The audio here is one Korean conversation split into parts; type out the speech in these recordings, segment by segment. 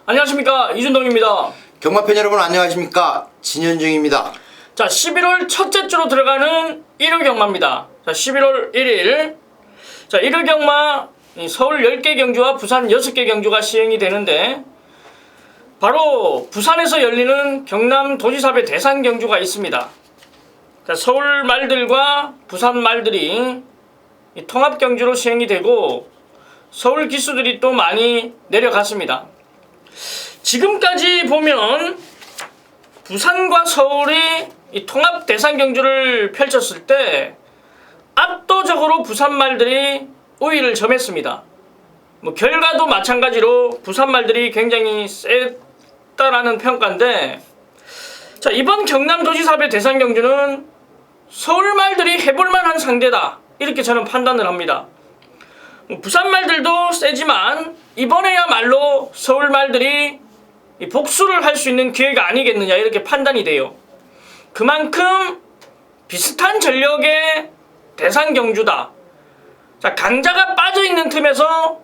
안녕하십니까, 이준동입니다. 경마팬 여러분 안녕하십니까, 진현중입니다. 자, 11월 첫째 주로 들어가는 1월 경마입니다. 자, 11월 1일. 자, 1월 경마 서울 10개 경주와 부산 6개 경주가 시행이 되는데, 바로 부산에서 열리는 경남 도지사배 대산 경주가 있습니다. 자, 서울 말들과 부산 말들이 통합 경주로 시행이 되고, 서울 기수들이 또 많이 내려갔습니다. 지금까지 보면 부산과 서울이 이 통합 대산 경주를 펼쳤을 때 압도적으로 부산 말들이 우위를 점했습니다. 결과도 마찬가지로 부산 말들이 굉장히 셌다라는 평가인데, 자, 이번 경남도지사배 대산 경주는 서울 말들이 해볼만한 상대다, 이렇게 저는 판단을 합니다. 부산 말들도 세지만 이번에야말로 서울 말들이 복수를 할 수 있는 기회가 아니겠느냐, 이렇게 판단이 돼요. 그만큼 비슷한 전력의 대산 경주다. 자, 강자가 빠져있는 틈에서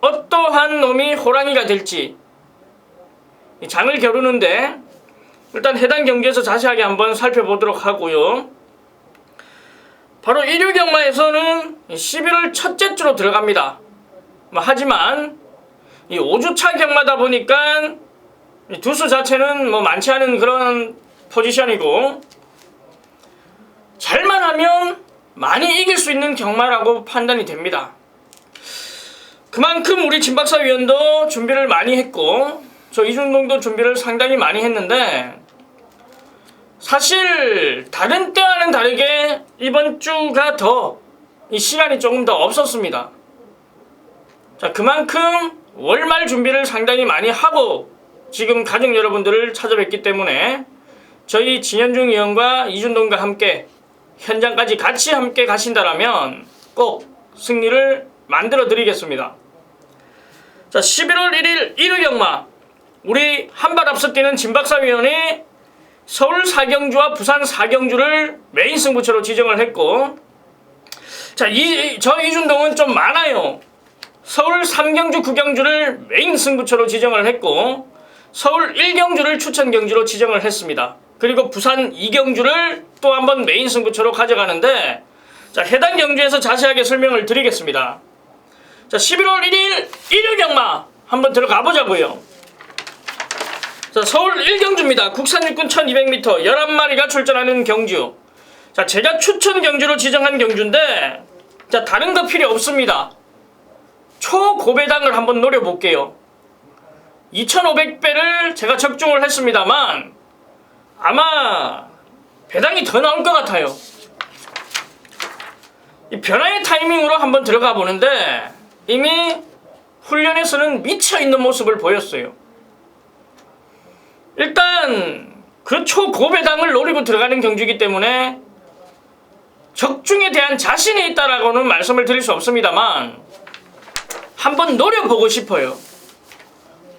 어떠한 놈이 호랑이가 될지 장을 겨루는데, 일단 해당 경기에서 자세하게 한번 살펴보도록 하고요. 바로 1위 경마에서는 11월 첫째 주로 들어갑니다. 하지만 이 5주차 경마다 보니까 두수 자체는 많지 않은 그런 포지션이고, 잘만 하면 많이 이길 수 있는 경마라고 판단이 됩니다. 그만큼 우리 진박사 위원도 준비를 많이 했고, 저 이준동도 준비를 상당히 많이 했는데, 사실 다른 때와는 다르게 이번 주가 더 이 시간이 조금 더 없었습니다. 자, 그만큼 월말 준비를 상당히 많이 하고 지금 가족 여러분들을 찾아뵙기 때문에 저희 진현중 의원과 이준동과 함께 현장까지 같이 함께 가신다라면 꼭 승리를 만들어 드리겠습니다. 자, 11월 1일 1위 경마, 우리 한발 앞서 뛰는 진박사 위원이 서울 4경주와 부산 4경주를 메인 승부처로 지정을 했고, 자, 저 이준동은 좀 많아요. 서울 3경주 9경주를 메인 승부처로 지정을 했고, 서울 1경주를 추천 경주로 지정을 했습니다. 그리고 부산 2경주를 또 한번 메인 승부처로 가져가는데, 자, 해당 경주에서 자세하게 설명을 드리겠습니다. 자, 11월 1일 1위 경마 한번 들어가 보자고요. 자, 서울 1경주입니다. 국산 육군 1200m 11마리가 출전하는 경주. 자, 제가 추천 경주로 지정한 경주인데, 자, 다른 거 필요 없습니다. 초고배당을 한번 노려볼게요. 2500배를 제가 적중을 했습니다만 아마 배당이 더 나올 것 같아요. 이 변화의 타이밍으로 한번 들어가 보는데 이미 훈련에서는 미쳐있는 모습을 보였어요. 일단 그 초고배당을 노리고 들어가는 경주이기 때문에 적중에 대한 자신이 있다라고는 말씀을 드릴 수 없습니다만 한번 노려보고 싶어요.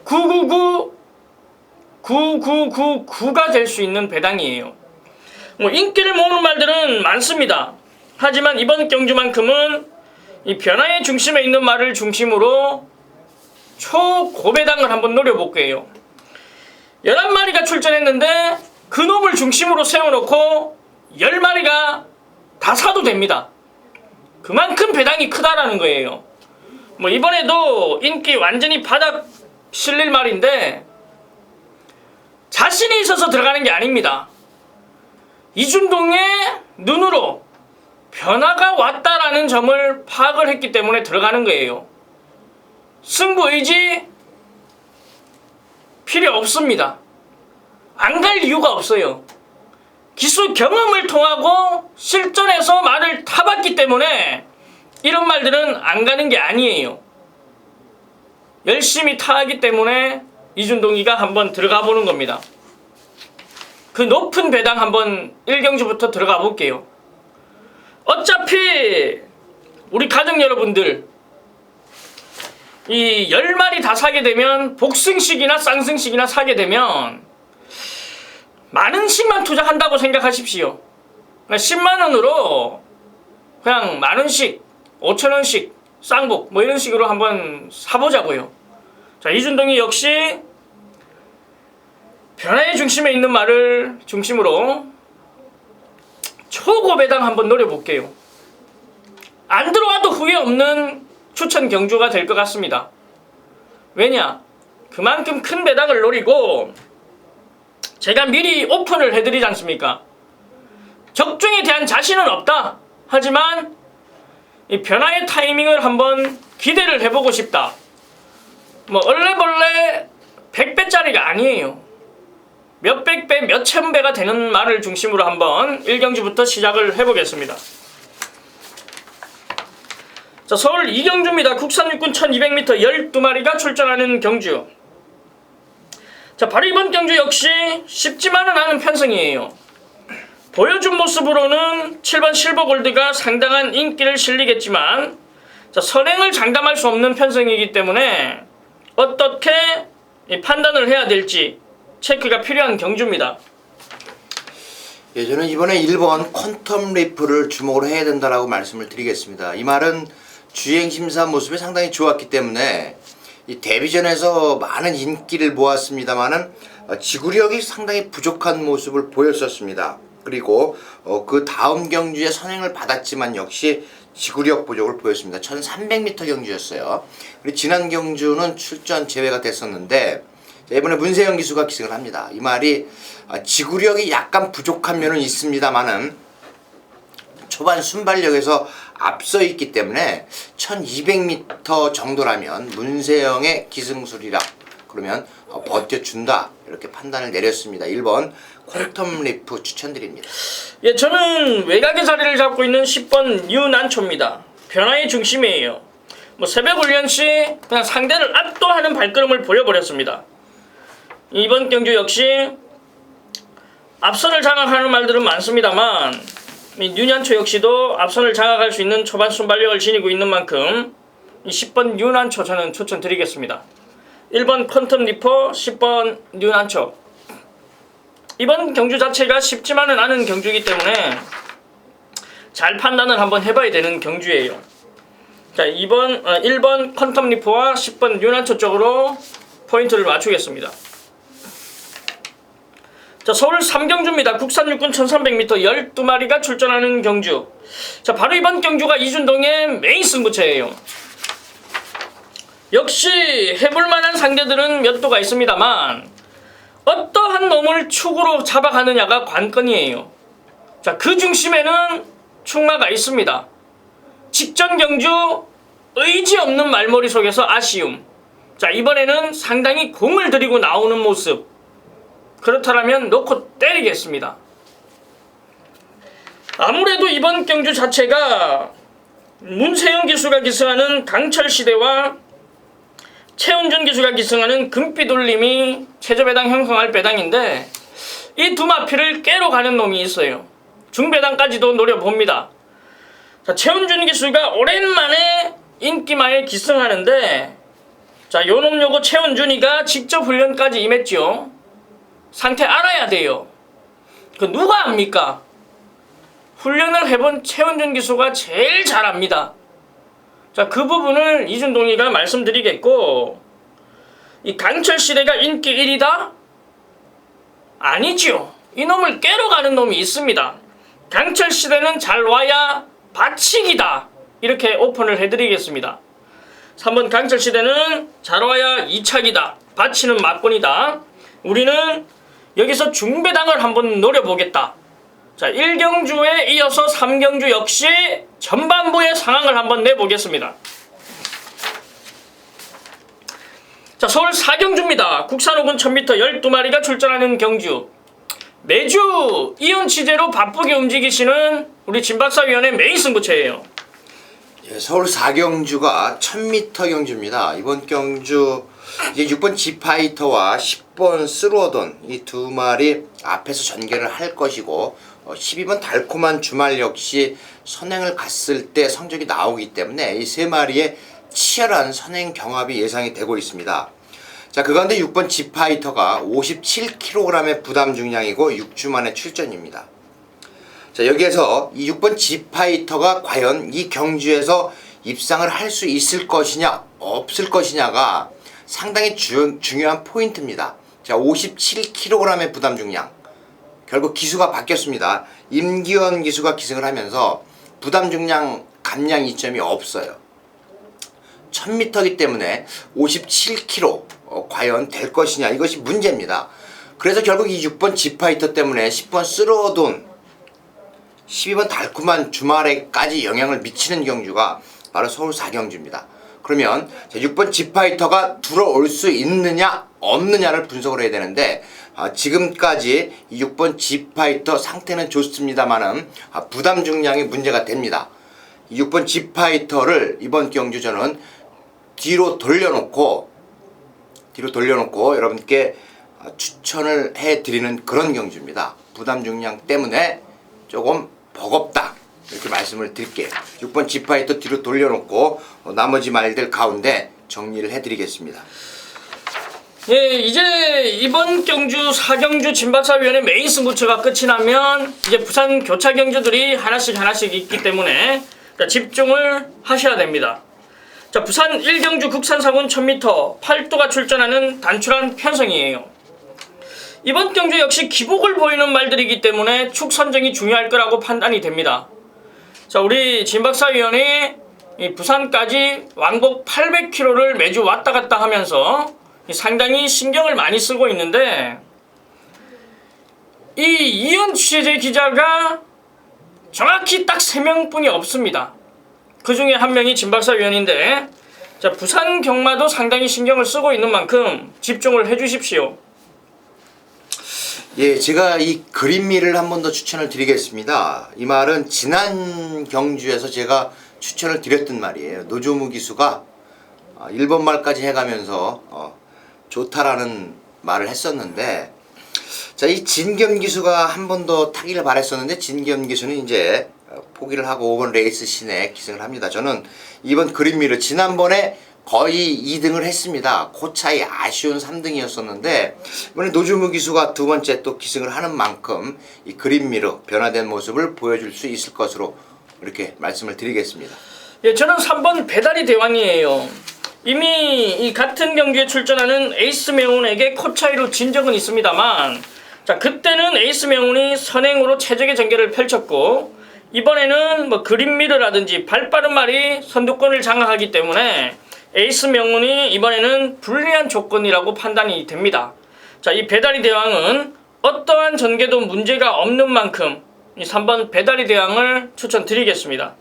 999999가 될 수 있는 배당이에요. 인기를 모으는 말들은 많습니다. 하지만 이번 경주만큼은 이 변화의 중심에 있는 말을 중심으로 초고배당을 한번 노려볼게요. 11마리가 출전했는데 그 놈을 중심으로 세워놓고 10마리가 다 사도 됩니다. 그만큼 배당이 크다라는 거예요. 이번에도 인기 완전히 바닥 실릴 말인데 자신이 있어서 들어가는 게 아닙니다. 이준동의 눈으로 변화가 왔다라는 점을 파악을 했기 때문에 들어가는 거예요. 승부 의지 필요 없습니다. 안 갈 이유가 없어요. 기수 경험을 통하고 실전에서 말을 타봤기 때문에 이런 말들은 안 가는 게 아니에요. 열심히 타하기 때문에 이준동이가 한번 들어가 보는 겁니다. 그 높은 배당 한번 1경주부터 들어가 볼게요. 어차피 우리 가족 여러분들 이 10마리 다 사게 되면, 복승식이나 쌍승식이나 사게 되면 만원씩만 투자한다고 생각하십시오. 10만원으로 그냥 만원씩 5천원씩 쌍복 이런 식으로 한번 사보자고요. 자, 이준동이 역시 변화의 중심에 있는 말을 중심으로 초고배당 한번 노려볼게요. 안 들어와도 후회 없는 추천 경주가 될 것 같습니다. 왜냐? 그만큼 큰 배당을 노리고 제가 미리 오픈을 해드리지 않습니까? 적중에 대한 자신은 없다. 하지만 이 변화의 타이밍을 한번 기대를 해보고 싶다. 뭐 얼레벌레 100배짜리가 아니에요. 몇백 배, 몇천 배가 되는 말을 중심으로 한번 1경주부터 시작을 해보겠습니다. 자, 서울 이경주입니다. 국산 육군 1200m 12마리가 출전하는 경주. 자, 바로 이번 경주 역시 쉽지만은 않은 편성이에요. 보여준 모습으로는 7번 실버골드가 상당한 인기를 실리겠지만, 자, 선행을 장담할 수 없는 편성이기 때문에 어떻게 판단을 해야 될지 체크가 필요한 경주입니다. 예, 저는 이번에 1번 퀀텀 리프를 주목을 해야 된다라고 말씀을 드리겠습니다. 이 말은 주행 심사 모습이 상당히 좋았기 때문에 이 데뷔전에서 많은 인기를 모았습니다만은 지구력이 상당히 부족한 모습을 보였었습니다. 그리고 그 다음 경주에 선행을 받았지만 역시 지구력 부족을 보였습니다. 1300m 경주였어요. 그리고 지난 경주는 출전 제외가 됐었는데 이번에 문세영 기수가 기승을 합니다. 이 말이 지구력이 약간 부족한 면은 있습니다만은 초반 순발력에서 앞서 있기 때문에 1200m 정도라면 문세영의 기승술이라 그러면 버텨준다 이렇게 판단을 내렸습니다. 1번 퀀텀 리프 추천드립니다. 예, 저는 외곽의 자리를 잡고 있는 10번 유난초입니다. 변화의 중심이에요. 뭐 새벽 훈련 시 그냥 상대를 압도하는 발걸음을 보여버렸습니다. 이번 경주 역시 앞선을 장악하는 말들은 많습니다만 유난초 역시도 앞선을 장악할 수 있는 초반 순발력을 지니고 있는 만큼 이 10번 유난초 저는 추천드리겠습니다. 1번 퀀텀 리퍼, 10번 유난초. 이번 경주 자체가 쉽지만은 않은 경주이기 때문에 잘 판단을 한번 해봐야 되는 경주예요. 자, 1번 퀀텀 리퍼와 10번 유난초 쪽으로 포인트를 맞추겠습니다. 자, 서울 3경주입니다. 국산 육군 1300m 12마리가 출전하는 경주. 자, 바로 이번 경주가 이준동의 메인 승부처예요. 역시 해볼만한 상대들은 몇 도가 있습니다만 어떠한 놈을 축으로 잡아가느냐가 관건이에요. 자, 그 중심에는 충마가 있습니다. 직전 경주 의지 없는 말머리 속에서 아쉬움. 자, 이번에는 상당히 공을 들이고 나오는 모습. 그렇다면 놓고 때리겠습니다. 아무래도 이번 경주 자체가 문세영 기수가 기승하는 강철시대와 최은준 기수가 기승하는 금빛올림이 최저배당 형성할 배당인데 이 두 마피를 깨러 가는 놈이 있어요. 중배당까지도 노려봅니다. 자, 최은준 기수가 오랜만에 인기마에 기승하는데 자, 요놈 요거 최은준이가 직접 훈련까지 임했죠. 상태 알아야 돼요. 그 누가 압니까? 훈련을 해본 최은준 기수가 제일 잘 압니다. 자, 그 부분을 이준동이가 말씀드리겠고, 이 강철시대가 인기 1위다? 아니죠. 이놈을 깨러 가는 놈이 있습니다. 강철시대는 잘 와야 받치기다. 이렇게 오픈을 해드리겠습니다. 3번 강철시대는 잘 와야 2차기다. 받치는 막권이다. 우리는 여기서 중배당을 한번 노려보겠다. 자, 1경주에 이어서 3경주 역시 전반부의 상황을 한번 내보겠습니다. 자, 서울 4경주입니다. 국산 호군 1000m 12마리가 출전하는 경주. 매주 이온 취재로 바쁘게 움직이시는 우리 진박사위원의 메인 승부처예요. 예, 서울 4경주가 1000m 경주입니다. 이번 경주 이제 6번 지파이터와 10번 스루어돈 이 두 마리 앞에서 전개를 할 것이고 12번 달콤한 주말 역시 선행을 갔을 때 성적이 나오기 때문에 이 세 마리의 치열한 선행 경합이 예상이 되고 있습니다. 자, 그 가운데 6번 지파이터가 57kg의 부담 중량이고 6주 만에 출전입니다. 자, 여기에서 이 6번 지파이터가 과연 이 경주에서 입상을 할 수 있을 것이냐 없을 것이냐가 상당히 중요한 포인트입니다. 자, 57kg의 부담 중량. 결국 기수가 바뀌었습니다. 임기원 기수가 기승을 하면서 부담 중량 감량 이점이 없어요. 1000m이기 때문에 57kg 과연 될 것이냐, 이것이 문제입니다. 그래서 결국 이 6번 지파이터 때문에 10번 쓸어돈, 12번 달콤한 주말에까지 영향을 미치는 경주가 바로 서울 4경주입니다. 그러면 6번 지파이터가 들어올 수 있느냐 없느냐를 분석을 해야 되는데, 지금까지 이 6번 지파이터 상태는 좋습니다만은 부담 중량이 문제가 됩니다. 이 6번 지파이터를 이번 경주 저는 뒤로 돌려놓고 여러분께 추천을 해드리는 그런 경주입니다. 부담 중량 때문에 조금 버겁다, 이렇게 말씀을 드릴게요. 6번 지파이터 뒤로 돌려놓고 나머지 말들 가운데 정리를 해드리겠습니다. 예, 이제 이번 경주 4경주 진박사위원회 메인 승부처가 끝이 나면 이제 부산 교차 경주들이 하나씩 있기 때문에 집중을 하셔야 됩니다. 자, 부산 1경주 국산 4군 1000m 8도가 출전하는 단출한 편성이에요. 이번 경주 역시 기복을 보이는 말들이기 때문에 축 선정이 중요할 거라고 판단이 됩니다. 자, 우리 진박사위원이 부산까지 왕복 800km를 매주 왔다 갔다 하면서 상당히 신경을 많이 쓰고 있는데, 이 이현 취재 기자가 정확히 딱 3명뿐이 없습니다. 그 중에 한 명이 진박사위원인데, 자, 부산 경마도 상당히 신경을 쓰고 있는 만큼 집중을 해주십시오. 예, 제가 이 그린미를 한 번 더 추천을 드리겠습니다. 이 말은 지난 경주에서 제가 추천을 드렸던 말이에요. 노조무 기수가 1번 말까지 해가면서 좋다라는 말을 했었는데, 자, 이 진겸 기수가 한 번 더 타기를 바랬었는데, 진겸 기수는 이제 포기를 하고 5번 레이스 시내 기승을 합니다. 저는 이번 그린미를 지난번에 거의 2등을 했습니다. 그 차이 아쉬운 3등이었었는데, 이번에 노주무 기수가 두 번째 또 기승을 하는 만큼 이 그린미로 변화된 모습을 보여줄 수 있을 것으로 이렇게 말씀을 드리겠습니다. 예, 저는 3번 배달이 대왕이에요. 이미 이 같은 경기에 출전하는 에이스 명운에게 코 차이로 진 적은 있습니다만, 자, 그때는 에이스 명운이 선행으로 최적의 전개를 펼쳤고, 이번에는 뭐 그린미르라든지 발빠른 말이 선두권을 장악하기 때문에 에이스 명운이 이번에는 불리한 조건이라고 판단이 됩니다. 자, 이 배달이 대왕은 어떠한 전개도 문제가 없는 만큼 이 3번 배달이 대왕을 추천드리겠습니다.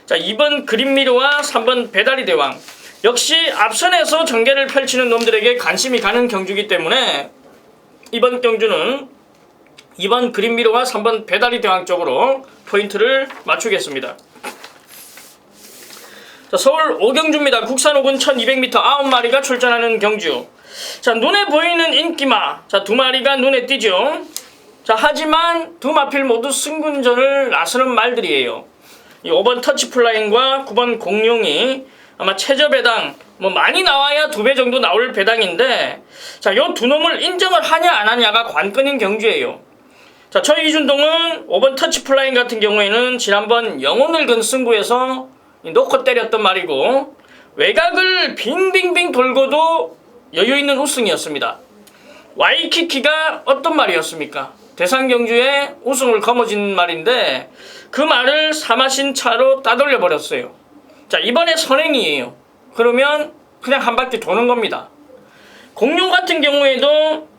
자, 2번 그린미르와 3번 배달이 대왕, 역시 앞선에서 전개를 펼치는 놈들에게 관심이 가는 경주이기 때문에 이번 경주는 2번 그린미르와 3번 배달이 대왕 쪽으로 포인트를 맞추겠습니다. 자, 서울 5경주입니다. 국산 5군 1200m 9마리가 출전하는 경주. 자, 눈에 보이는 인기마, 자, 2마리가 눈에 띄죠. 자, 하지만 두 마필 모두 승군전을 나서는 말들이에요. 이 5번 터치플라잉과 9번 공룡이 아마 최저 배당 많이 나와야 2배 정도 나올 배당인데, 자, 요 두 놈을 인정을 하냐 안 하냐가 관건인 경주예요. 자, 저희 이준동은 5번 터치플라잉 같은 경우에는 지난번 영혼을 건 승부에서 놓고 때렸던 말이고, 외곽을 빙빙빙 돌고도 여유있는 우승이었습니다. 와이키키가 어떤 말이었습니까? 대상경주에 우승을 거머쥔 말인데, 그 말을 사마신 차로 따돌려 버렸어요. 자, 이번에 선행이에요. 그러면 그냥 한 바퀴 도는 겁니다. 공룡 같은 경우에도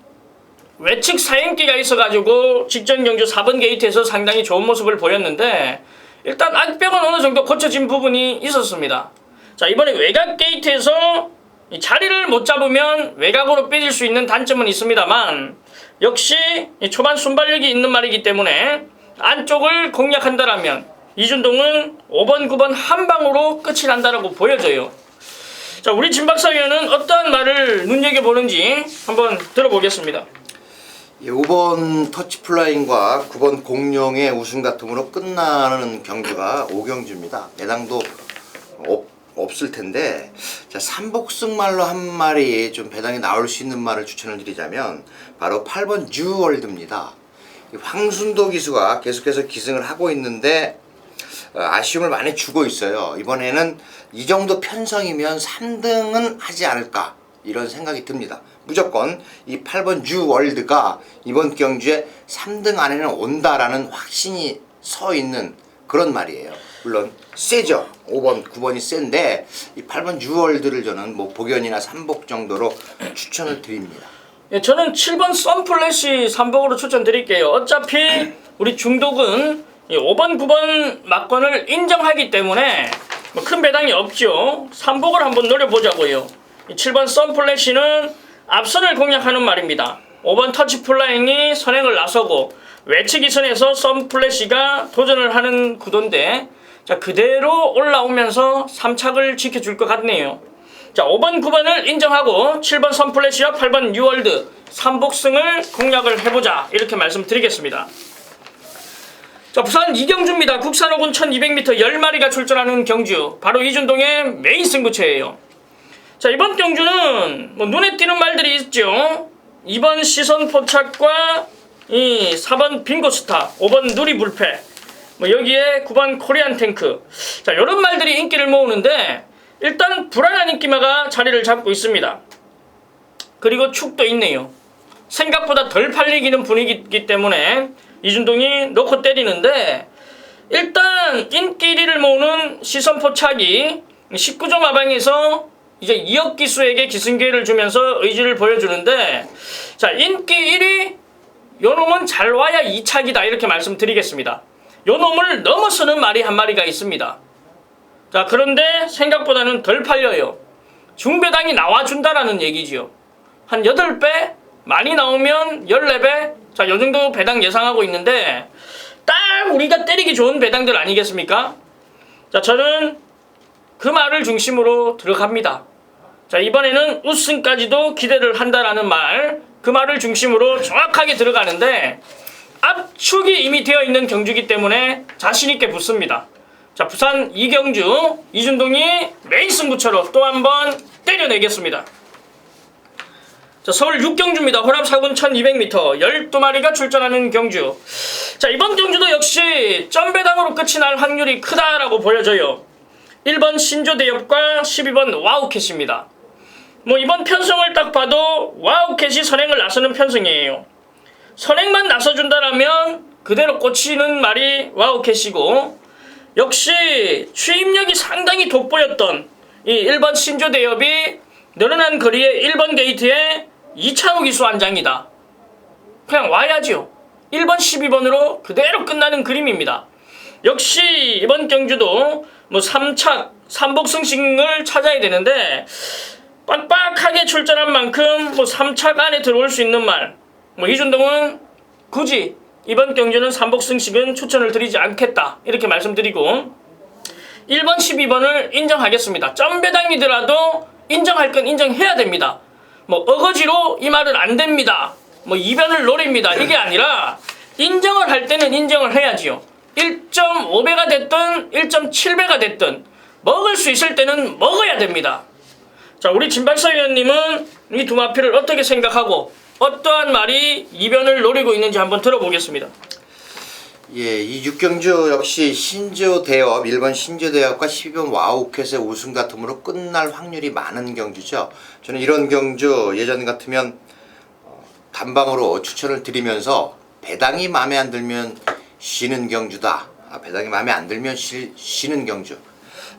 외측 사행기가 있어가지고 직전 경주 4번 게이트에서 상당히 좋은 모습을 보였는데, 일단 악벽은 어느 정도 고쳐진 부분이 있었습니다. 자, 이번에 외곽 게이트에서 이 자리를 못 잡으면 외곽으로 빼질 수 있는 단점은 있습니다만, 역시 이 초반 순발력이 있는 말이기 때문에 안쪽을 공략한다라면 이준동은 5번, 9번 한 방으로 끝이 난다라고 보여져요. 자, 우리 진박사위원은 어떠한 말을 눈여겨보는지 한번 들어보겠습니다. 5번 터치플라잉과 9번 공룡의 우승 다툼으로 끝나는 경주가 5경주입니다. 배당도 없을 텐데, 자, 삼복승말로 한 마리 좀 배당이 나올 수 있는 말을 추천을 드리자면 바로 8번 뉴월드입니다. 황순도 기수가 계속해서 기승을 하고 있는데 아쉬움을 많이 주고 있어요. 이번에는 이 정도 편성이면 3등은 하지 않을까, 이런 생각이 듭니다. 무조건 이 8번 뉴월드가 이번 경주에 3등 안에는 온다라는 확신이 서 있는 그런 말이에요. 물론 세죠. 5번, 9번이 센데 이 8번 뉴월드를 저는 뭐 복연이나 3복 정도로 추천을 드립니다. 예, 저는 7번 썬플래시 3복으로 추천드릴게요. 어차피 우리 중독은 이 5번, 9번 막권을 인정하기 때문에 뭐 큰 배당이 없죠. 3복을 한번 노려보자고요. 이 7번 썬플래시는 앞선을 공략하는 말입니다. 5번 터치플라잉이 선행을 나서고 외치기 선에서 썬플래시가 도전을 하는 구도인데 자 그대로 올라오면서 3착을 지켜줄 것 같네요. 자 5번 9번을 인정하고 7번 썬플래시와 8번 뉴월드 3복승을 공략을 해보자 이렇게 말씀드리겠습니다. 자 부산 이경주입니다. 국산 호군 1200m 10마리가 출전하는 경주 바로 이준동의 메인 승부처예요. 자 이번 경주는 뭐 눈에 띄는 말들이 있죠. 2번 시선 포착과 이 4번 빙고스타 5번 누리불패 뭐 여기에 9번 코리안 탱크 자 요런 말들이 인기를 모으는데 일단 불안한 인기마가 자리를 잡고 있습니다. 그리고 축도 있네요. 생각보다 덜 팔리기는 분위기이기 때문에 이준동이 놓고 때리는데 일단 인기 1위를 모으는 시선 포착이 19조 마방에서 이제 이혁 기수에게 기승기회를 주면서 의지를 보여주는데 자 인기 1위 요 놈은 잘 와야 2착이다 이렇게 말씀드리겠습니다. 요 놈을 넘어서는 말이 한 마리가 있습니다. 자 그런데 생각보다는 덜 팔려요. 중배당이 나와준다라는 얘기지요. 한 8배? 많이 나오면 14배? 자 요정도 배당 예상하고 있는데 딱 우리가 때리기 좋은 배당들 아니겠습니까? 자 저는 그 말을 중심으로 들어갑니다. 자 이번에는 우승까지도 기대를 한다라는 말 그 말을 중심으로 정확하게 들어가는데 압축이 이미 되어 있는 경주기 때문에 자신있게 붙습니다. 자 부산 이경주 이준동이 메인 승부처로 또 한번 때려내겠습니다. 자 서울 6경주입니다. 호남 4군 1200m 12마리가 출전하는 경주. 자 이번 경주도 역시 점배당으로 끝이 날 확률이 크다라고 보여져요. 1번 신조대엽과 12번 와우캣입니다. 뭐 이번 편성을 딱 봐도 와우캣이 선행을 나서는 편성이에요. 선행만 나서준다라면 그대로 꽂히는 말이 와우캣이고 역시 추임력이 상당히 돋보였던 이 1번 신조대엽이 늘어난 거리에 1번 게이트에 이찬호 기수 한 장이다. 그냥 와야죠. 1번 12번으로 그대로 끝나는 그림입니다. 역시 이번 경주도 뭐 3착 3복승식을 찾아야 되는데 빡빡하게 출전한 만큼 뭐 3착 안에 들어올 수 있는 말 뭐 이준동은 굳이 이번 경주는 3복승식은 추천을 드리지 않겠다 이렇게 말씀드리고 1번 12번을 인정하겠습니다. 점배당이더라도 인정할 건 인정해야 됩니다. 뭐 어거지로 이 말은 안 됩니다. 뭐 이변을 노립니다. 이게 아니라 인정을 할 때는 인정을 해야지요. 1.5배가 됐든 1.7배가 됐든 먹을 수 있을 때는 먹어야 됩니다. 자 우리 진박사 위원님은 이 두 마피를 어떻게 생각하고 어떠한 말이 이변을 노리고 있는지 한번 들어보겠습니다. 예, 이 6경주 역시 신조대엽 1번 신조대엽과 12번 와우캣의 우승 다툼으로 끝날 확률이 많은 경주죠. 저는 이런 경주 예전 같으면 단방으로 추천을 드리면서 배당이 마음에 안 들면 쉬는 경주다. 배당이 마음에 안 들면 쉬는 경주.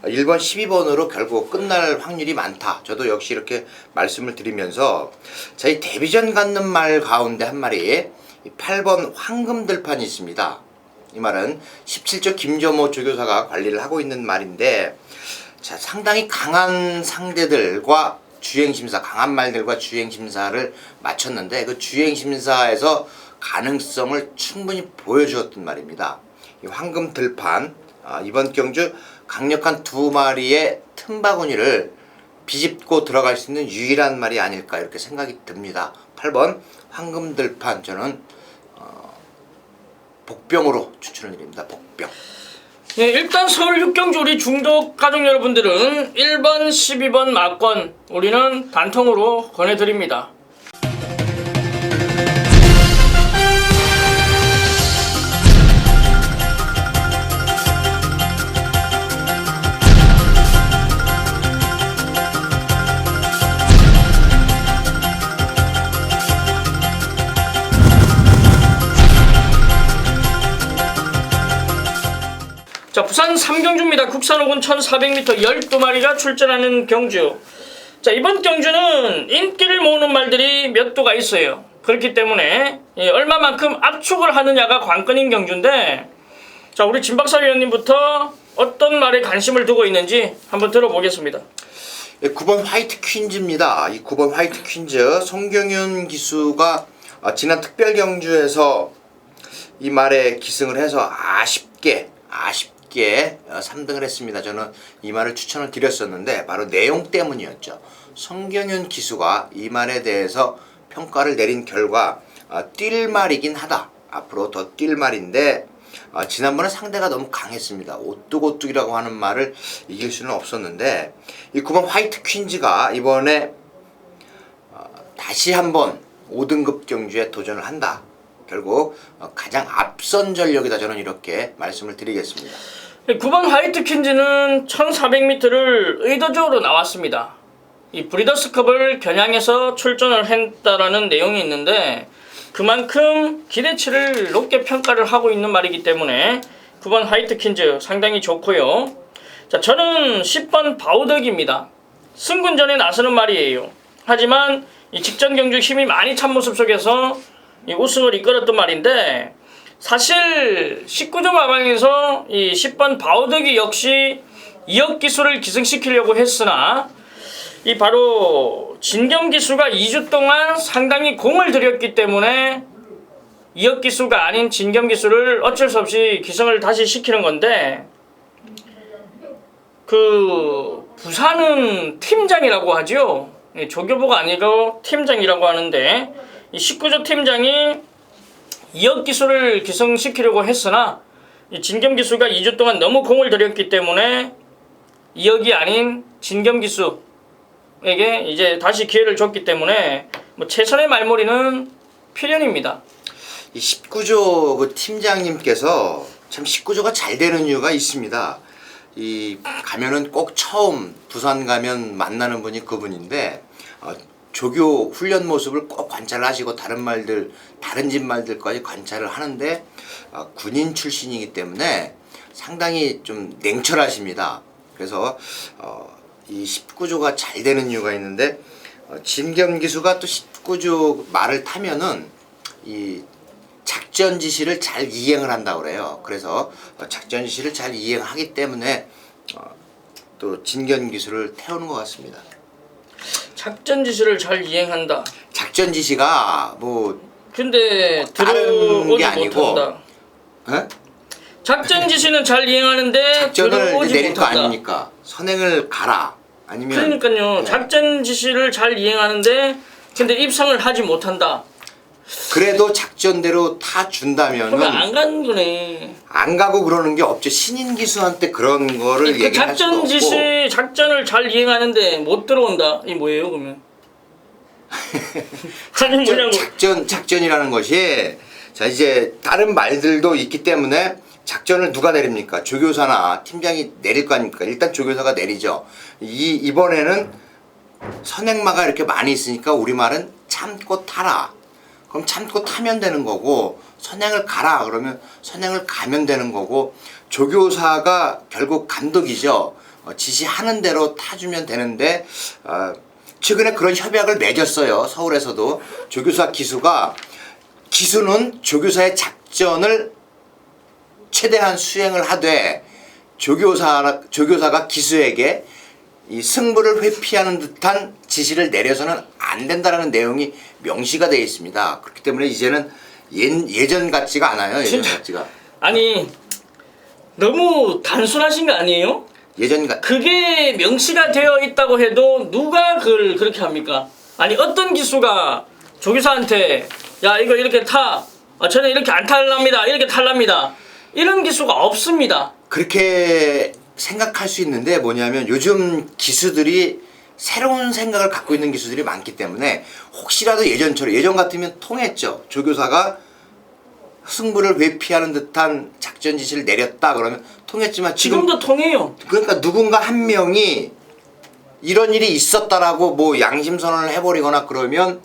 1번 12번으로 결국 끝날 확률이 많다. 저도 역시 이렇게 말씀을 드리면서 저희 데뷔전 갖는 말 가운데 한 마리 8번 황금들판이 있습니다. 이 말은 17조 김조모 조교사가 관리를 하고 있는 말인데 자 상당히 강한 상대들과 주행심사 강한 말들과 주행심사를 마쳤는데 그 주행심사에서 가능성을 충분히 보여주었던 말입니다. 이 황금들판 이번 경주 강력한 두 마리의 틈바구니를 비집고 들어갈 수 있는 유일한 말이 아닐까 이렇게 생각이 듭니다. 8번 황금들판 저는 복병으로 추천을 드립니다. 복병. 예, 일단 서울 6경주 우리 중독 가족 여러분들은 1번 12번 막권 우리는 단통으로 권해드립니다. 부산 3경주입니다. 국산 호군 1400m 12마리가 출전하는 경주. 자, 이번 경주는 인기를 모으는 말들이 몇 도가 있어요. 그렇기 때문에 얼마만큼 압축을 하느냐가 관건인 경주인데, 자, 우리 진박사 위원님부터 어떤 말에 관심을 두고 있는지 한번 들어보겠습니다. 9번 화이트 퀸즈입니다. 이 9번 화이트 퀸즈 송경윤 기수가 지난 특별 경주에서 이 말에 기승을 해서 아쉽게 3등을 했습니다. 저는 이 말을 추천을 드렸었는데 바로 내용 때문이었죠. 송경윤 기수가 이 말에 대해서 평가를 내린 결과 뛸 말이긴 하다. 앞으로 더 뛸 말인데 지난번에 상대가 너무 강했습니다. 오뚝오뚝이라고 하는 말을 이길 수는 없었는데 이 9번 화이트 퀸즈가 이번에 다시 한번 5등급 경주에 도전을 한다. 결국 가장 앞선 전력이다. 저는 이렇게 말씀을 드리겠습니다. 9번 화이트 퀸즈는 1400m를 의도적으로 나왔습니다. 이 브리더스컵을 겨냥해서 출전을 했다라는 내용이 있는데, 그만큼 기대치를 높게 평가를 하고 있는 말이기 때문에 9번 화이트 퀸즈 상당히 좋고요. 자, 저는 10번 바우덕입니다. 승군전에 나서는 말이에요. 하지만 이 직전 경주 힘이 많이 찬 모습 속에서 이 우승을 이끌었던 말인데, 사실 19조 마방에서 이 10번 바우덕이 역시 2억 기수를 기승시키려고 했으나 이 바로 진겸 기수가 2주 동안 상당히 공을 들였기 때문에 2억 기수가 아닌 진겸 기수를 어쩔 수 없이 기승을 다시 시키는 건데, 그 부산은 팀장이라고 하죠. 조교부가 아니고 팀장이라고 하는데, 이 19조 팀장이 2억 기수를 기승시키려고 했으나 이 진겸 기수가 2주 동안 너무 공을 들였기 때문에 2억이 아닌 진겸 기수에게 이제 다시 기회를 줬기 때문에 뭐 최선의 말머리는 필연입니다. 이 19조 그 팀장님께서 참 19조가 잘 되는 이유가 있습니다. 이 가면은 꼭 처음 부산 가면 만나는 분이 그분인데, 조교 훈련 모습을 꼭 관찰하시고 다른 집 말들까지 관찰을 하는데 군인 출신이기 때문에 상당히 좀 냉철하십니다. 그래서 이 19조가 잘 되는 이유가 있는데, 진겸 기수가 또 19조 말을 타면은 이 작전 지시를 잘 이행을 한다고 그래요. 그래서 작전 지시를 잘 이행하기 때문에 또 진겸 기수를 태우는 것 같습니다. 작전 지시를 잘 이행한다. 작전 지시가 뭐 근데 다른 들어오지 게 아니고, 못한다. 어? 작전 지시는 잘 이행하는데 작전을 들어오지 내릴 거 못한다. 아닙니까? 선행을 가라. 아니면 그러니까요. 네. 작전 지시를 잘 이행하는데 근데 입상을 하지 못한다. 그래도 작전대로 타 준다면은 그러면 안 가는 거네. 안 가고 그러는 게 없죠. 신인 기수한테 그런 거를 그 얘기할 수도 작전 없고. 지시 작전을 잘 이행하는데 못 들어온다. 이 뭐예요 그러면? 아니 뭐냐고. 작전이라는 것이, 자, 이제 다른 말들도 있기 때문에 작전을 누가 내립니까? 조교사나 팀장이 내릴 거 아닙니까? 일단 조교사가 내리죠. 이번에는 선행마가 이렇게 많이 있으니까 우리말은 참고 타라. 그럼 참고 타면 되는 거고, 선행을 가라 그러면 선행을 가면 되는 거고, 조교사가 결국 감독이죠. 지시하는 대로 타주면 되는데, 최근에 그런 협약을 맺었어요. 서울에서도 조교사 기수는 조교사의 작전을 최대한 수행을 하되, 조교사가 기수에게 이 승부를 회피하는 듯한 지시를 내려서는 안 된다라는 내용이 명시가 되어 있습니다. 그렇기 때문에 이제는 예전 같지가 않아요. 예전 진짜. 같지가. 아니 너무 단순하신 거 아니에요? 그게 명시가 되어 있다고 해도 누가 그걸 그렇게 합니까? 아니 어떤 기수가 조교사한테 야 이거 이렇게 타, 저는 이렇게 안 탈랍니다, 이렇게 탈랍니다, 이런 기수가 없습니다. 그렇게 생각할 수 있는데, 뭐냐면 요즘 기수들이 새로운 생각을 갖고 있는 기수들이 많기 때문에 혹시라도 예전 같으면 통했죠. 조교사가 승부를 회피하는 듯한 작전 지시를 내렸다 그러면 통했지만 지금도 통해요. 그러니까 누군가 한 명이 이런 일이 있었다라고 뭐 양심 선언을 해버리거나 그러면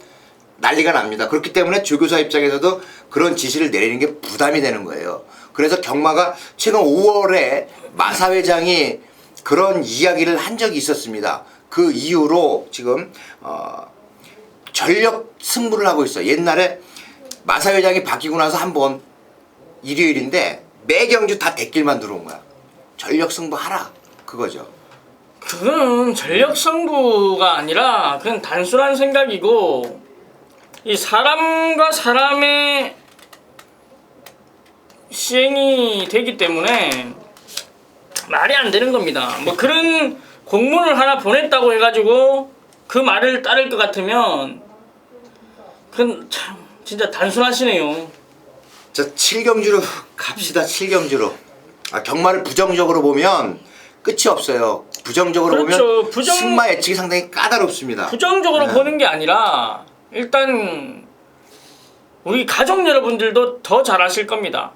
난리가 납니다. 그렇기 때문에 조교사 입장에서도 그런 지시를 내리는 게 부담이 되는 거예요. 그래서 경마가 최근 5월에 마사 회장이 그런 이야기를 한 적이 있었습니다. 그 이후로 지금 전력 승부를 하고 있어요. 옛날에 마사 회장이 바뀌고 나서 한번 일요일인데 매 경주 다 대길만 들어온 거야. 전력 승부하라 그거죠. 그거는 전력 승부가 아니라 그냥 단순한 생각이고, 이 사람과 사람의 시행이 되기 때문에 말이 안 되는 겁니다. 뭐 그런 공문을 하나 보냈다고 해가지고 그 말을 따를 것 같으면 그건 참 진짜 단순하시네요. 자, 7경주로 갑시다. 7경주로. 경마를 부정적으로 보면 끝이 없어요. 부정적으로 그렇죠. 보면 승마 예측이 상당히 까다롭습니다. 부정적으로 네. 보는 게 아니라 일단 우리 가족 여러분들도 더 잘 아실 겁니다.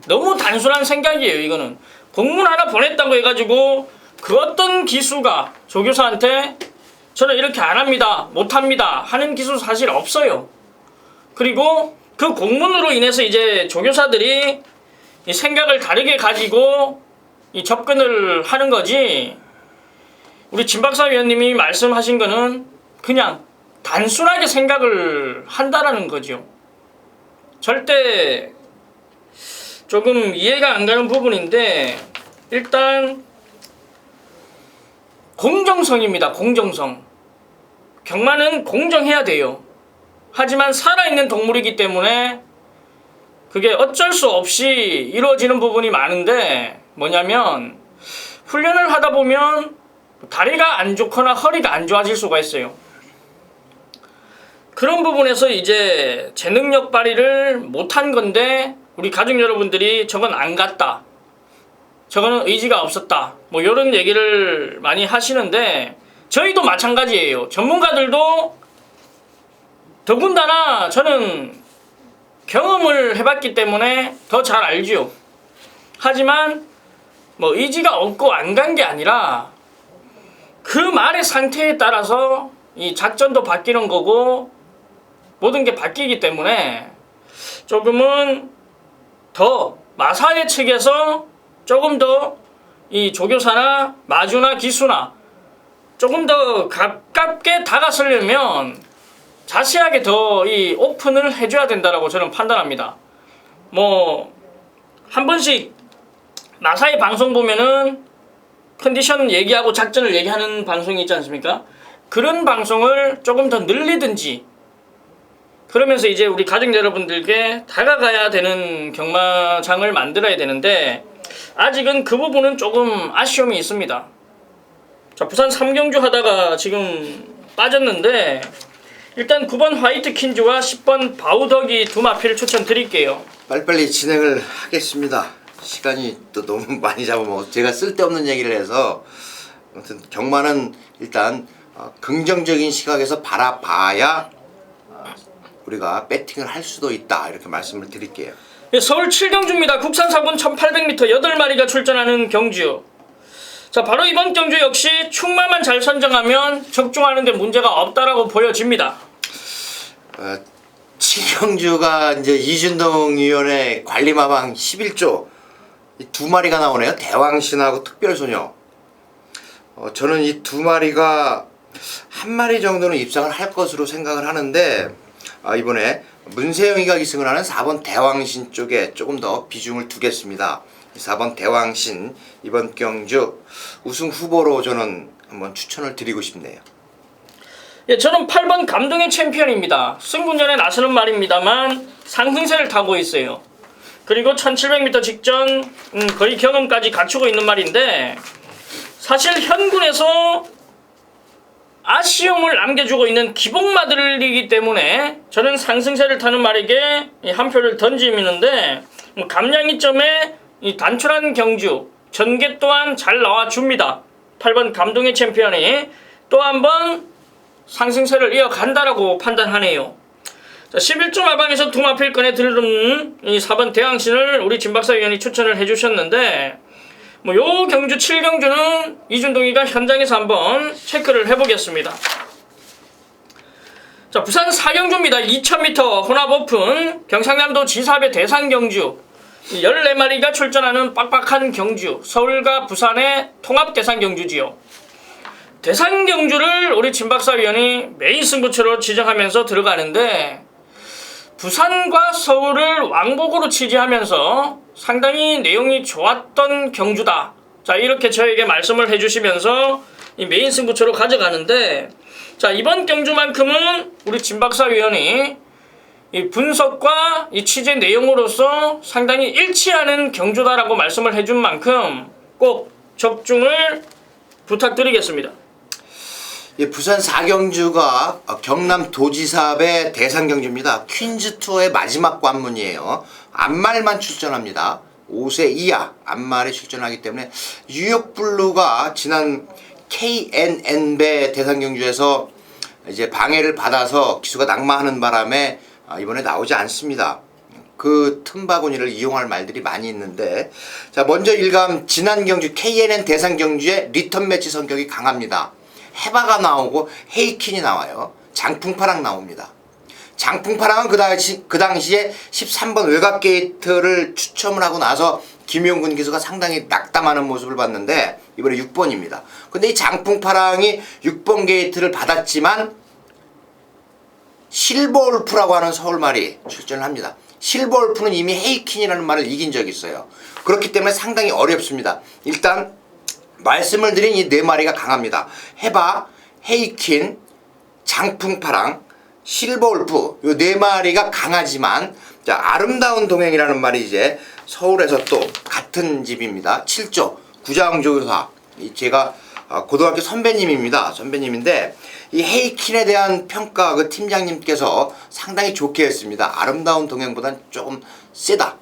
너무 단순한 생각이에요. 이거는 공문 하나 보냈다고 해가지고 그 어떤 기수가 조교사한테 저는 이렇게 안 합니다, 못 합니다 하는 기수 사실 없어요. 그리고 그 공문으로 인해서 이제 조교사들이 이 생각을 다르게 가지고 이 접근을 하는 거지, 우리 진박사 위원님이 말씀하신 거는 그냥 단순하게 생각을 한다라는 거죠. 절대 조금 이해가 안 가는 부분인데, 일단 공정성입니다. 공정성. 경마는 공정해야 돼요. 하지만 살아있는 동물이기 때문에 그게 어쩔 수 없이 이루어지는 부분이 많은데, 뭐냐면 훈련을 하다 보면 다리가 안 좋거나 허리가 안 좋아질 수가 있어요. 그런 부분에서 이제 제 능력 발휘를 못한 건데 우리 가족 여러분들이 저건 안 갔다, 저거는 의지가 없었다, 뭐 이런 얘기를 많이 하시는데, 저희도 마찬가지예요. 전문가들도 더군다나 저는 경험을 해봤기 때문에 더 잘 알지요. 하지만 뭐 의지가 없고 안 간 게 아니라 그 말의 상태에 따라서 이 작전도 바뀌는 거고 모든 게 바뀌기 때문에 조금은 더 마사회 측에서 조금 더 이 조교사나 마주나 기수나 조금 더 가깝게 다가서려면 자세하게 더 이 오픈을 해줘야 된다라고 저는 판단합니다. 뭐 한 번씩 마사회 방송 보면은 컨디션 얘기하고 작전을 얘기하는 방송이 있지 않습니까? 그런 방송을 조금 더 늘리든지, 그러면서 이제 우리 가족 여러분들께 다가가야 되는 경마장을 만들어야 되는데, 아직은 그 부분은 조금 아쉬움이 있습니다. 자, 부산 3경주 하다가 지금 빠졌는데, 일단 9번 화이트 퀸즈와 10번 바우덕이 두 마피를 추천드릴게요. 빨리빨리 진행을 하겠습니다. 시간이 또 너무 많이 잡아먹어서 제가 쓸데없는 얘기를 해서, 아무튼 경마는 일단 긍정적인 시각에서 바라봐야 우리가 배팅을 할 수도 있다, 이렇게 말씀을 드릴게요. 서울 7경주입니다. 국산 4분 1800m 8마리가 출전하는 경주. 자, 바로 이번 경주 역시 충마만 잘 선정하면 적중하는 데 문제가 없다라고 보여집니다. 7경주가 이제 이준동 위원의 관리마방 11조 이 두 마리가 나오네요. 대왕신하고 특별소녀. 저는 이 두 마리가 한 마리 정도는 입상을 할 것으로 생각을 하는데, 이번에 문세영이가 기승을 하는 4번 대왕신 쪽에 조금 더 비중을 두겠습니다. 4번 대왕신 이번 경주 우승 후보로 저는 한번 추천을 드리고 싶네요. 예, 저는 8번 감동의 챔피언입니다. 승분전에 나서는 말입니다만 상승세를 타고 있어요. 그리고 1700m 직전 거의 경험까지 갖추고 있는 말인데, 사실 현군에서 아쉬움을 남겨주고 있는 기복마들이기 때문에 저는 상승세를 타는 말에게 한 표를 던지는데, 감량이점에 이 단출한 경주 전개 또한 잘 나와줍니다. 8번 감동의 챔피언이 또 한번 상승세를 이어간다라고 판단하네요. 자, 11조 마방에서 두 마필 꺼내 들은 이 4번 대왕신을 우리 진박사 위원이 추천을 해주셨는데, 뭐 요 경주 7경주는 이준동이가 현장에서 한번 체크를 해보겠습니다. 자, 부산 4경주입니다. 2000m 혼합 오픈 경상남도 지사배 대상 경주. 이 14마리가 출전하는 빡빡한 경주, 서울과 부산의 통합 대상 경주지요. 대상 경주를 우리 진박사위원이 메인 승부처로 지정하면서 들어가는데 부산과 서울을 왕복으로 취재하면서 상당히 내용이 좋았던 경주다. 자, 이렇게 저에게 말씀을 해주시면서 이 메인 승부처로 가져가는데, 자, 이번 경주만큼은 우리 진박사위원이 이 분석과 이 취재 내용으로서 상당히 일치하는 경주다라고 말씀을 해준 만큼 꼭 적중을 부탁드리겠습니다. 부산 4경주가 경남 도지사의 대상 경주입니다. 퀸즈 투어의 마지막 관문이에요. 암말만 출전합니다. 5세 이하 암말이 출전하기 때문에 뉴욕블루가 지난 KNN배 대상 경주에서 이제 방해를 받아서 기수가 낙마하는 바람에 이번에 나오지 않습니다. 그 틈바구니를 이용할 말들이 많이 있는데, 자, 먼저 일감 지난 경주 KNN 대상 경주의 리턴 매치 성격이 강합니다. 해바가 나오고 헤이킨이 나와요. 장풍파랑 나옵니다. 장풍파랑은 그 당시에 13번 외곽 게이트를 추첨을 하고 나서 김용근 기수가 상당히 낙담하는 모습을 봤는데 이번에 6번입니다. 근데 이 장풍파랑이 6번 게이트를 받았지만 실버울프라고 하는 서울말이 출전을 합니다. 실버울프는 이미 헤이킨이라는 말을 이긴 적이 있어요. 그렇기 때문에 상당히 어렵습니다. 일단 말씀을 드린 이 네 마리가 강합니다. 해바, 헤이킨, 장풍파랑, 실버울프 이 네 마리가 강하지만, 자, 아름다운 동행이라는 말이 이제 서울에서 또 같은 집입니다. 7조 구자왕조교사, 제가 고등학교 선배님입니다. 선배님인데 이 헤이킨에 대한 평가 그 팀장님께서 상당히 좋게 했습니다. 아름다운 동행보단 조금 세다.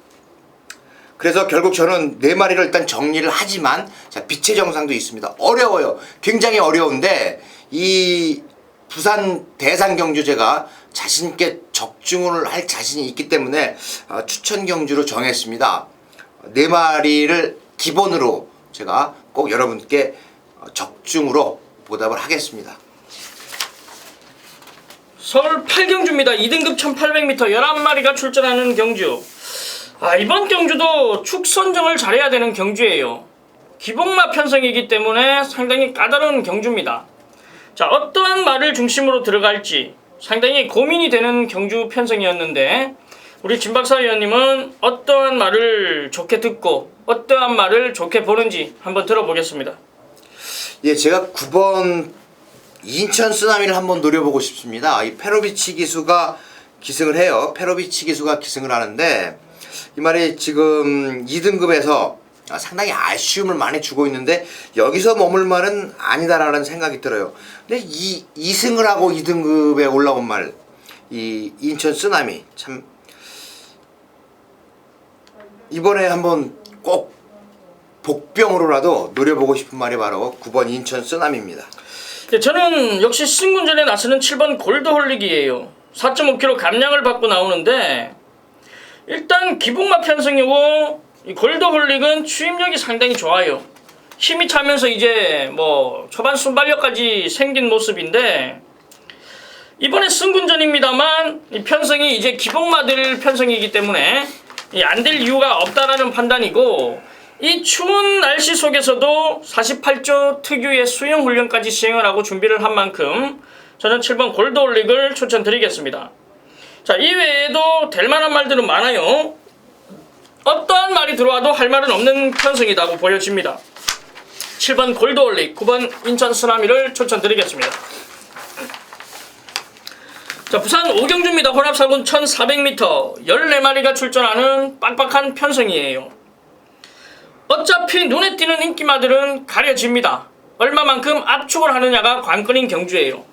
그래서 결국 저는 네 마리를 일단 정리를 하지만, 자, 빛의 정상도 있습니다. 어려워요. 굉장히 어려운데 이 부산 대상 경주 제가 자신있게 적중을 할 자신이 있기 때문에 추천 경주로 정했습니다. 네 마리를 기본으로 제가 꼭 여러분께 적중으로 보답을 하겠습니다. 서울 8경주입니다. 2등급 1800m 11마리가 출전하는 경주. 이번 경주도 축 선정을 잘해야 되는 경주예요. 기복마 편성이기 때문에 상당히 까다로운 경주입니다. 자, 어떠한 말을 중심으로 들어갈지 상당히 고민이 되는 경주 편성이었는데 우리 진박사위원님은 어떠한 말을 좋게 듣고 어떠한 말을 좋게 보는지 한번 들어보겠습니다. 예, 제가 9번 인천 쓰나미를 한번 노려보고 싶습니다. 이 페로비치 기수가 기승을 해요. 페로비치 기수가 기승을 하는데 이 말이 지금 2등급에서 상당히 아쉬움을 많이 주고 있는데 여기서 머물 말은 아니다라는 생각이 들어요. 근데 2승을 하고 2등급에 올라온 말, 이 인천 쓰나미, 참 이번에 한번 꼭 복병으로라도 노려보고 싶은 말이 바로 9번 인천 쓰나미입니다. 저는 역시 신군전에 나서는 7번 골드홀릭이에요. 4.5kg 감량을 받고 나오는데 일단 기복마 편성이고 이 골드홀릭은 추임력이 상당히 좋아요. 힘이 차면서 이제 뭐 초반 순발력까지 생긴 모습인데 이번에 승군전입니다만 이 편성이 이제 기복마들 편성이기 때문에 안 될 이유가 없다라는 판단이고, 이 추운 날씨 속에서도 48조 특유의 수영 훈련까지 시행을 하고 준비를 한 만큼 저는 7번 골드홀릭을 추천드리겠습니다. 자, 이외에도 될 만한 말들은 많아요. 어떠한 말이 들어와도 할 말은 없는 편성이라고 보여집니다. 7번 골드홀릭, 9번 인천 쓰나미를 추천드리겠습니다. 자, 부산 5경주입니다. 혼합사군 1400m 14마리가 출전하는 빡빡한 편성이에요. 어차피 눈에 띄는 인기마들은 가려집니다. 얼마만큼 압축을 하느냐가 관건인 경주예요.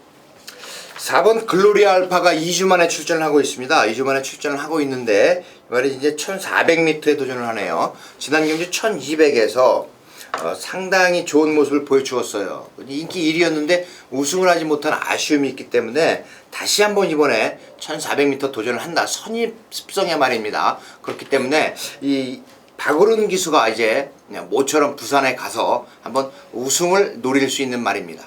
4번 글로리아 알파가 2주 만에 출전을 하고 있습니다. 2주 만에 출전을 하고 있는데 이번에 이제 1400m에 도전을 하네요. 지난 경주 1200에서 상당히 좋은 모습을 보여주었어요. 인기 1위였는데 우승을 하지 못한 아쉬움이 있기 때문에 다시 한번 이번에 1400m 도전을 한다. 선입습성의 말입니다. 그렇기 때문에 이 박오른 기수가 이제 모처럼 부산에 가서 한번 우승을 노릴 수 있는 말입니다.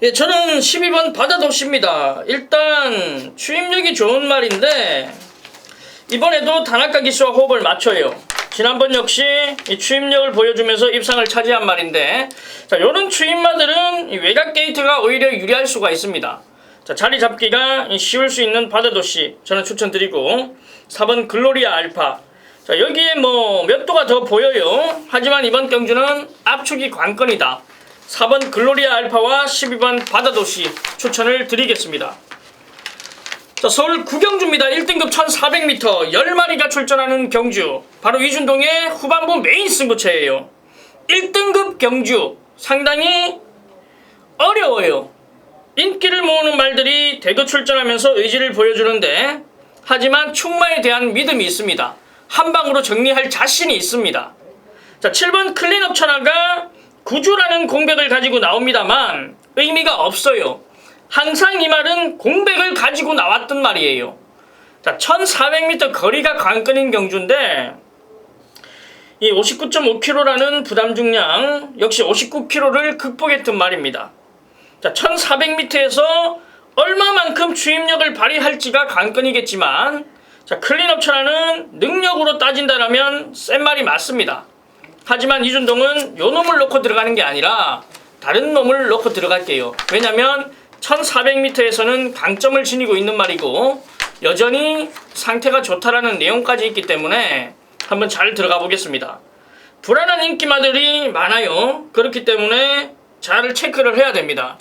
예, 저는 12번 바다도시입니다. 일단 추임력이 좋은 말인데 이번에도 다나카 기수와 호흡을 맞춰요. 지난번 역시 이 추임력을 보여주면서 입상을 차지한 말인데, 자, 요런 추임마들은 이 외곽 게이트가 오히려 유리할 수가 있습니다. 자, 자리 잡기가 쉬울 수 있는 바다도시 저는 추천드리고, 4번 글로리아 알파. 자, 여기에 뭐 몇 도가 더 보여요. 하지만 이번 경주는 압축이 관건이다. 4번 글로리아 알파와 12번 바다도시 추천을 드리겠습니다. 자, 서울 구경주입니다. 1등급 1400m 10마리가 출전하는 경주, 바로 이준동의 후반부 메인 승부처예요. 1등급 경주 상당히 어려워요. 인기를 모으는 말들이 대거 출전하면서 의지를 보여주는데, 하지만 충마에 대한 믿음이 있습니다. 한 방으로 정리할 자신이 있습니다. 자, 7번 클린업 천하가 구주라는 공백을 가지고 나옵니다만 의미가 없어요. 항상 이 말은 공백을 가지고 나왔던 말이에요. 자, 1400m 거리가 관건인 경주인데, 이 59.5kg라는 부담 중량 역시 59kg를 극복했던 말입니다. 자, 1400m에서 얼마만큼 추임력을 발휘할지가 관건이겠지만, 자, 클린업 천하는 능력으로 따진다면 센 말이 맞습니다. 하지만 이준동은 요 놈을 놓고 들어가는 게 아니라 다른 놈을 놓고 들어갈게요. 왜냐면 1400m에서는 강점을 지니고 있는 말이고 여전히 상태가 좋다라는 내용까지 있기 때문에 한번 잘 들어가 보겠습니다. 불안한 인기마들이 많아요. 그렇기 때문에 잘 체크를 해야 됩니다.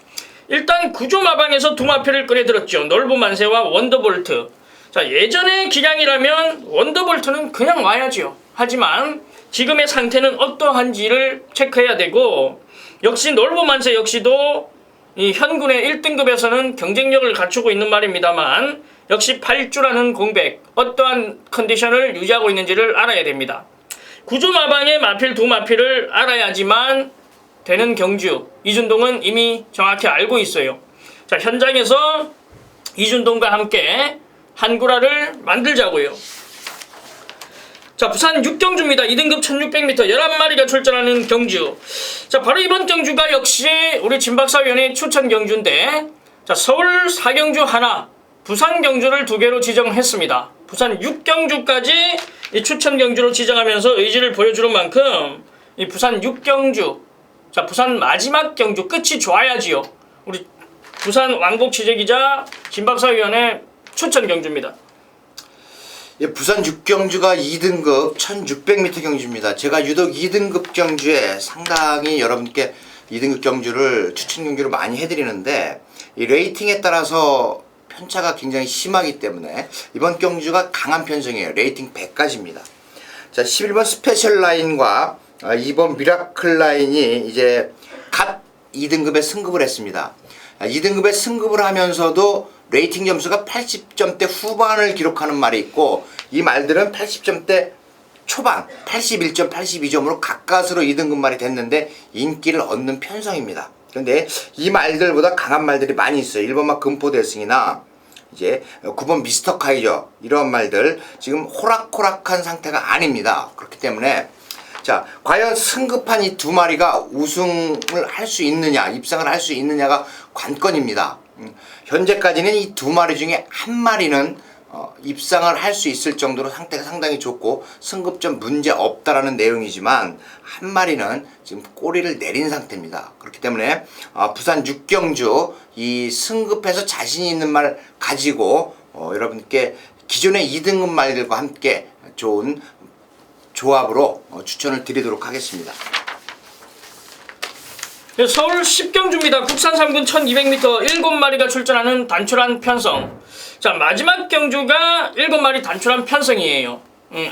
일단 구조마방에서 두 마필을 꺼내들었죠. 놀부만세와 원더볼트. 자, 예전의 기량이라면 원더볼트는 그냥 와야죠. 하지만 지금의 상태는 어떠한지를 체크해야 되고, 역시 놀부만세 역시도 이 현군의 1등급에서는 경쟁력을 갖추고 있는 말입니다만 역시 8주라는 공백, 어떠한 컨디션을 유지하고 있는지를 알아야 됩니다. 구조마방의 마필 두 마필을 알아야지만 되는 경주, 이준동은 이미 정확히 알고 있어요. 자, 현장에서 이준동과 함께 한구라를 만들자고요. 자, 부산 6경주입니다. 2등급 1600m 11마리가 출전하는 경주. 자, 바로 이번 경주가 역시 우리 진박사위원회 추천 경주인데, 자, 서울 4경주 하나, 부산 경주를 2개로 지정했습니다. 부산 6경주까지 이 추천 경주로 지정하면서 의지를 보여주는 만큼 이 부산 6경주, 자, 부산 마지막 경주 끝이 좋아야지요. 우리 부산 왕복 취재기자 진박사위원회 추천 경주입니다. 예, 부산 6경주가 2등급 1600m 경주입니다. 제가 유독 2등급 경주에 상당히 여러분께 2등급 경주를 추천 경주를 많이 해드리는데, 이 레이팅에 따라서 편차가 굉장히 심하기 때문에 이번 경주가 강한 편성이에요. 레이팅 100까지입니다. 자, 11번 스페셜 라인과 2번 미라클 라인이 이제 갓 2등급에 승급을 했습니다. 2등급에 승급을 하면서도 레이팅 점수가 80점대 후반을 기록하는 말이 있고, 이 말들은 80점대 초반 81점, 82점으로 가까스로 2등급 말이 됐는데 인기를 얻는 편성입니다. 그런데 이 말들보다 강한 말들이 많이 있어요. 1번막 금포대승이나 이제 9번 미스터 카이저, 이런 말들 지금 호락호락한 상태가 아닙니다. 그렇기 때문에 자, 과연 승급한 이 두 마리가 우승을 할 수 있느냐, 입상을 할 수 있느냐가 관건입니다. 현재까지는 이 두 마리 중에 한 마리는 입상을 할 수 있을 정도로 상태가 상당히 좋고 승급점 문제 없다라는 내용이지만, 한 마리는 지금 꼬리를 내린 상태입니다. 그렇기 때문에 부산 6경주 이 승급해서 자신 있는 말 가지고 여러분께 기존의 2등급 말들과 함께 좋은 조합으로 추천을 드리도록 하겠습니다. 네, 서울 10경주입니다. 국산 3군 1200m 7마리가 출전하는 단출한 편성. 자, 마지막 경주가 7마리 단출한 편성이에요.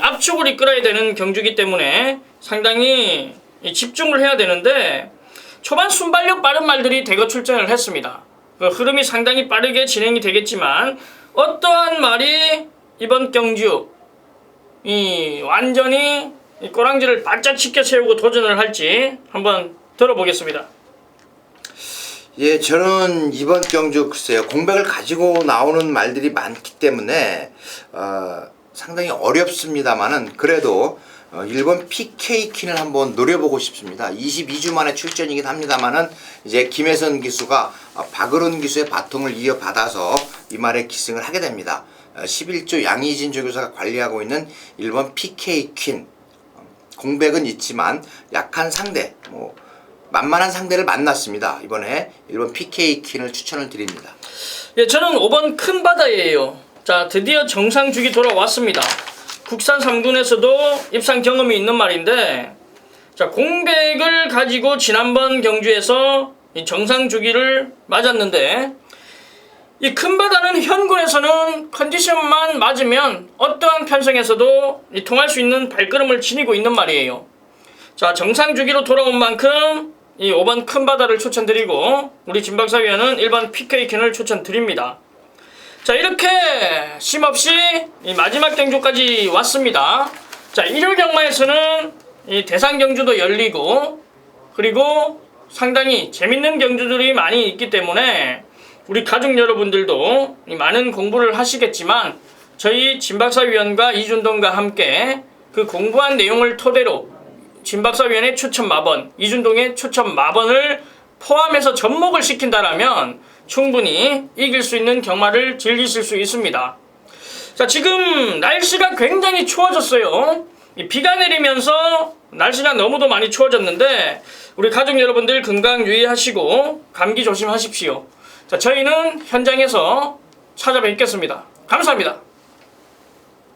압축을 이끌어야 되는 경주이기 때문에 상당히 집중을 해야 되는데, 초반 순발력 빠른 말들이 대거 출전을 했습니다. 그 흐름이 상당히 빠르게 진행이 되겠지만 어떠한 말이 이번 경주 완전히 꼬랑지를 바짝 치켜 세우고 도전을 할지 한번 들어보겠습니다. 예, 저는 이번 경주 글쎄요, 공백을 가지고 나오는 말들이 많기 때문에 상당히 어렵습니다만은 그래도 1번 PK킨을 한번 노려보고 싶습니다. 22주 만에 출전이긴 합니다만은 이제 김혜선 기수가 박으론 기수의 바통을 이어받아서 이 말에 기승을 하게 됩니다. 11조 양의진 조교사가 관리하고 있는 일본 PK 퀸. 공백은 있지만 약한 상대, 만만한 상대를 만났습니다. 이번에 일본 PK 퀸을 추천을 드립니다. 예, 저는 5번 큰 바다예요. 자, 드디어 정상주기 돌아왔습니다. 국산 3군에서도 입상 경험이 있는 말인데, 자, 공백을 가지고 지난번 경주에서 이 정상주기를 맞았는데, 이 큰 바다는 현군에서는 컨디션만 맞으면 어떠한 편성에서도 통할 수 있는 발걸음을 지니고 있는 말이에요. 자, 정상주기로 돌아온 만큼 이 5번 큰 바다를 추천드리고, 우리 진박사위원은 1번 PK캔을 추천드립니다. 자, 이렇게 쉼없이 이 마지막 경주까지 왔습니다. 자, 일요 경마에서는 이 대상 경주도 열리고, 그리고 상당히 재밌는 경주들이 많이 있기 때문에 우리 가족 여러분들도 많은 공부를 하시겠지만, 저희 진박사위원과 이준동과 함께 그 공부한 내용을 토대로 진박사위원의 추천 마번, 이준동의 추천 마번을 포함해서 접목을 시킨다라면 충분히 이길 수 있는 경마를 즐기실 수 있습니다. 자, 지금 날씨가 굉장히 추워졌어요. 비가 내리면서 날씨가 너무도 많이 추워졌는데, 우리 가족 여러분들 건강 유의하시고 감기 조심하십시오. 자, 저희는 현장에서 찾아뵙겠습니다. 감사합니다.